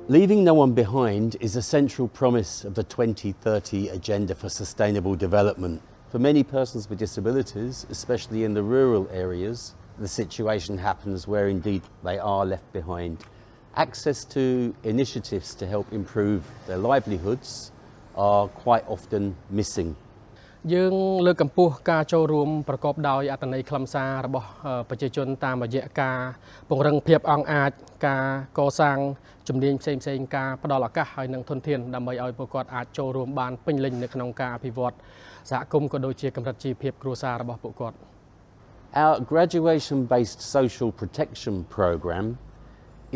Leaving no one behind is a central promise of the 2030 Agenda for Sustainable Development. For many persons with disabilities, especially in the rural areas, the situation happens where indeed they are left behind. Access to initiatives to help improve their livelihoods are quite often missing. យើងលើកកម្ពស់ការចូលរួមប្រកបដោយអត្ថន័យខ្លឹមសាររបស់ប្រជាជនតាមរយៈការពង្រឹងភាពអង្អាចការកសាងជំនាញផ្សេងៗការផ្ដល់ឱកាសឲ្យនឹងធនធានដើម្បីឲ្យពួកគាត់អាចចូលរួមបានពេញលេញនៅក្នុងការអភិវឌ្ឍសហគមន៍ក៏ដូចជាកម្រិតជីវភាពគ្រួសាររបស់ពួកគាត់ Our graduation-based social protection program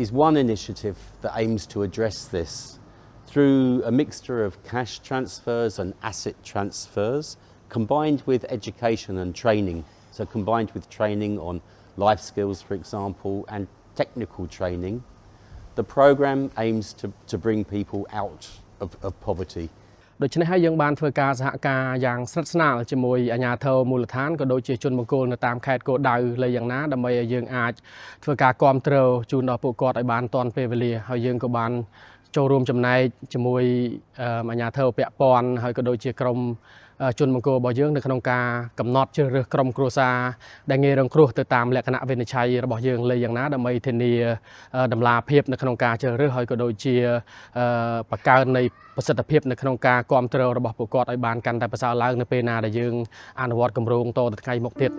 is one initiative that aims to address this. Through a mixture of cash transfers and asset transfers, combined with education and training, so combined with training on life skills, for example, and technical training, the program aims to bring people out of poverty. ដូច្នេះហើយយើងបានធ្វើការសហការយ៉ាងស្និទ្ធស្នាលជាមួយអាជ្ញាធរមូលដ្ឋានក៏ដូចជាជនបង្គោលនៅតាមខេត្តគោលដៅលើយ៉ាងណាដើម្បីឲ្យយើងអាចធ្វើការគាំទ្រជូនដល់ពួកគាត់ឲ្យបានទាន់ពេលវេលាហើយយើងក៏បានចូលរួមចំណែកជាមួយអាជ្ញាធរពាក់ព័ន្ធហើយក៏ដូចជាក្រុមជនបង្គោលរបស់យើងនៅក្នុងការកំណត់ជ្រើសរើសក្រុមគ្រួសារដែលងាយរងគ្រោះទៅតាមលក្ខណៈវិនិច្ឆ័យរបស់យើងលើយ៉ាងណាដើម្បីធានាតម្លាភាពនៅក្នុងការជ្រើសរើសហើយក៏ដូចជាបង្កើននៃប្រសិទ្ធភាពនៅក្នុងការគាំទ្ររបស់ពួកគាត់ឲ្យបានកាន់តែប្រសើរឡើងនៅពេលណាដែលយើងអនុវត្តគម្រោងតទៅថ្ងៃមុខទៀត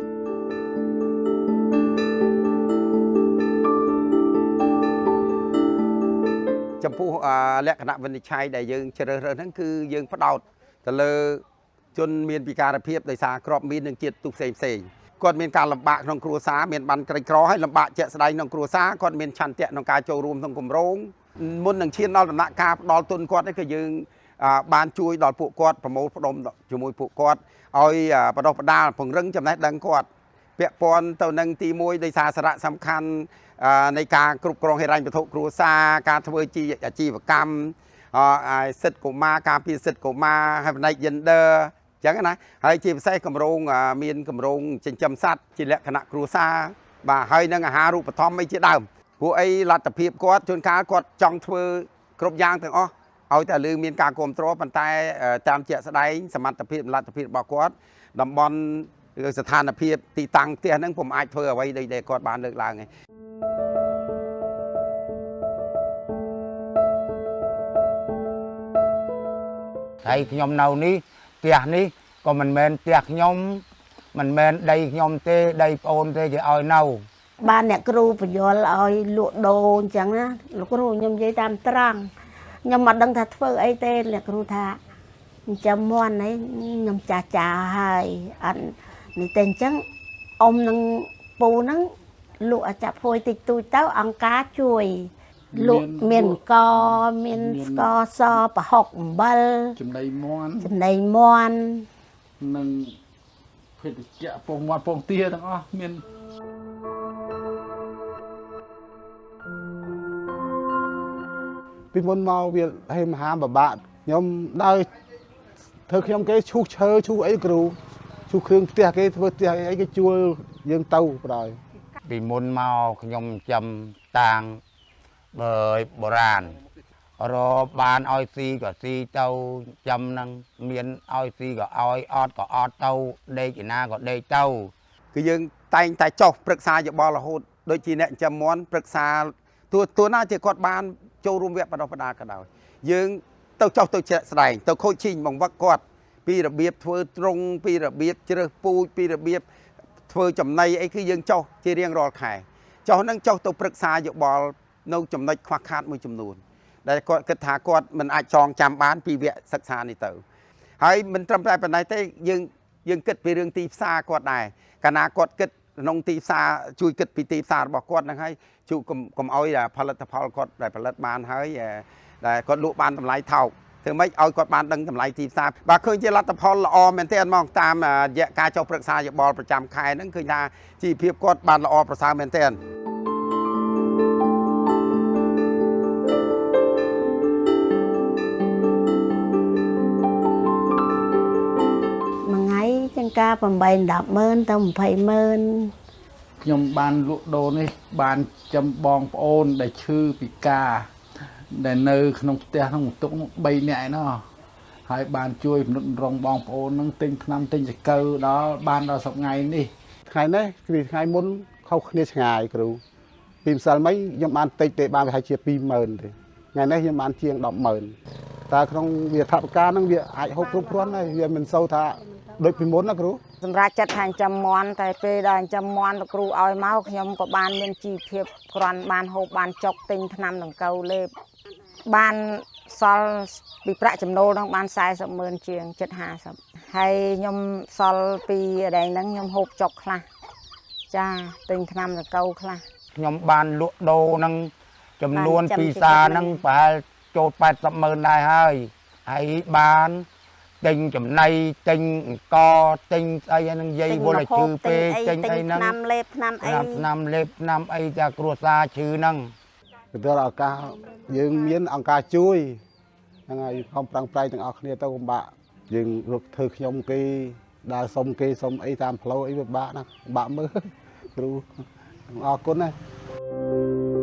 ចំពោះលក្ខណៈវិនិច្ឆ័យដែលយើងជ្រើសរើសហ្នឹងគឺយើងផ្ដោតទៅលើជនមានពិការភាពដោយសារក្របមាននឹងជាតិទុះផ្សេងៗគាត់មានការលំបាកក្នុងគ្រួសារមានបានក្រីក្រហើយលំបាកជាក់ស្ដែងក្នុងគ្រួសារគាត់មានឆន្ទៈក្នុងការចូលរួមក្នុងគម្រោងមុននឹងឈានដល់ដំណាក់កាលផ្ដល់ទុនគាត់នេះគឺយើងបានជួយដល់ពួកគាត់ប្រមូលផ្ដុំជាមួយពួកគាត់ឲ្យបដិបដាលពង្រឹងចំណេះដឹងគាត់ពាក់ព័ន្ធទៅនឹងទី1ដោយសារសារៈសំខាន់នៃការគ្រប់គ្រងហិរញ្ញវត្ថុគ្រួសារការធ្វើជាអាជីវកម្មសិទ្ធិកុមារការពារសិទ្ធិកុមារហើយផ្នែក gender អញ្ចឹងណាហើយជាពិសេសគម្រោងមានគម្រោងចិញ្ចឹមសត្វជាលក្ខណៈគ្រួសារបាទហើយនឹងអាហារូបត្ថម្ភអីជាដើមព្រោះអីលទ្ធភាពគាត់ជួនកាលគាត់ចង់ធ្វើគ្រប់យ៉ាងទាំងអស់ឲ្យតែលើមានការគ្រប់គ្រងប៉ុន្តែតាមជាក់ស្ដែងសមត្ថភាពលទ្ធភាពរបស់គាត់តំបន់ស្ថានភាពទីតាំងផ្ទះហ្នឹងពុំអាចធ្វើអ្វីដែលគាត់បានលើកឡើងឯង ហើយខ្ញុំនៅនេះផ្ទះនេះក៏មិនមែនផ្ទះខ្ញុំមិនមែនដីខ្ញុំទេដីប្អូនទេគេឲ្យនៅ បានអ្នកគ្រូបញ្យល់ឲ្យលក់ដូរអញ្ចឹងណាលោកគ្រូខ្ញុំនិយាយតាមត្រង់ខ្ញុំមិនដឹងថាធ្វើអីទេអ្នកគ្រូថាអញ្ចឹងមន់នេះខ្ញុំចាស់ចាហើយអត់នេះតែអញ្ចឹងអ៊ំនឹងពូហ្នឹងលក់អាចាប់ហួយតិចតួចទៅអង្គការជួយលក់មានកមានស្ករសប្រហុកអំបិលចំណីមាន់និងភេទជ្ជៈពងមាត់ពងទាទាំងអស់មានពីមុនមកវាឲ្យមហាបបាក់ខ្ញុំដើរធ្វើខ្ញុំគេឈូសឈើឈូសអីគ្រូឈូសគ្រឿងផ្ទះគេធ្វើផ្ទះអីគេជួលយើងទៅបណ្ដោយពីមុនមកខ្ញុំចាំតាំងបុរាណរបានឲ្យស៊ីក៏ស៊ីទៅចាំនឹងមានឲ្យស៊ីក៏ឲ្យអត់ក៏អត់ទៅដេកឯណាក៏ដេកទៅគឺយើងតែងតែចុះព្រឹក្សាយោបល់រហូតដូចជាអ្នកចាំមន់ព្រឹក្សាទួណាជាគាត់បានចូលរួមវគ្គបណ្ដុះបណ្ដាលក៏ដោយយើងទៅចុះទៅជាក់ស្ដែងទៅខូចឈីងបង្វឹកគាត់ពីរបៀបធ្វើទ្រង់ពីរបៀបជ្រើសពូជពីរបៀបធ្វើចំណីអីគឺយើងចុះជារៀងរាល់ខែចុះនឹងចុះទៅព្រឹក្សាយោបល់នៅចំណុចខ្វះខាតមួយចំនួនដែលគាត់គិតថាគាត់មិនអាចចងចាំបានពីវគ្គសិក្សានេះទៅហើយមិនត្រឹមតែប៉ុណ្ណេះទេយើងគិតពីរឿងទីផ្សារគាត់ដែរកាលណាគាត់គិតក្នុងទីផ្សារជួយគិតពីទីផ្សាររបស់គាត់ហ្នឹងហើយជួកុំឲ្យផលិតផលគាត់ដែលផលិតបានហើយដែលគាត់លក់បានតម្លៃថោកធ្វើម៉េចឲ្យគាត់បានដឹងតម្លៃទីផ្សារបាទឃើញជាលទ្ធផលល្អមែនទែនហ្មងតាមរយៈការចុះប្រឹក្សាយោបល់ប្រចាំខែហ្នឹងឃើញថាជីវភាពគាត់បានល្អប្រសើរមែនទែន ការ8 10ម៉ឺនទៅ20ម៉ឺនខ្ញុំបានលក់ដូរនេះបានចំបងប្អូនដែលឈឺពិការ ដែលនៅក្នុងផ្ទះក្នុងបន្ទុកនោះ3នាក់ឯណោះហើយបានជួយមនុស្សរងបងប្អូននឹងទិញថ្នាំទិញចង្កូវដល់បានដល់សប្តាហ៍នេះថ្ងៃនេះគឺថ្ងៃមុនខុសគ្នាឆ្ងាយគ្រូពីម្សិលមិញខ្ញុំបានតិចទេបានប្រហែលជា20000ទេថ្ងៃនេះខ្ញុំបានជាង100,000តើក្នុងវាថវិកានឹងវាអាចហូបគ្រប់គ្រាន់ហើយវាមិនសូវថាដូចពីមុនណាគ្រូ សម្រាប់ចិត្តថាចាំមន់តែពេលដល់ចាំមន់លោកគ្រូឲ្យមកខ្ញុំក៏បានមានជីវភាពគ្រាន់បានហូបបានចុកទិញថ្នាំដង្កូវលេបបានសល់ពីប្រាក់ចំណូលហ្នឹងបាន400000ជាង750ហើយខ្ញុំសល់ពីអីហ្នឹងខ្ញុំហូបចុកខ្លះចាទិញថ្នាំដង្កូវខ្លះ ខ្ញុំបានលក់ដូរនឹងចំនួនពីសាហ្នឹងប្រហែលចូល800000ដែរហើយបានទិញចំណៃទិញអង្គទិញស្អីហ្នឹងនិយាយវល់ឲ្យឈឺពេកទិញអីហ្នឹងថ្នាំលេបថ្នាំអីថ្នាំលេបថ្នាំអីតែគ្រួសារឈឺហ្នឹង ទៅដល់ឱកាសយើងមានអង្គការជួយហ្នឹងហើយខំប្រឹងប្រែងទាំងអស់គ្នាទៅពិបាកយើងរកធ្វើខ្ញុំគេដើរសុំគេសុំអីតាមផ្លូវអីពិបាកណាស់ពិបាកមើលគ្រូអរគុណណាស់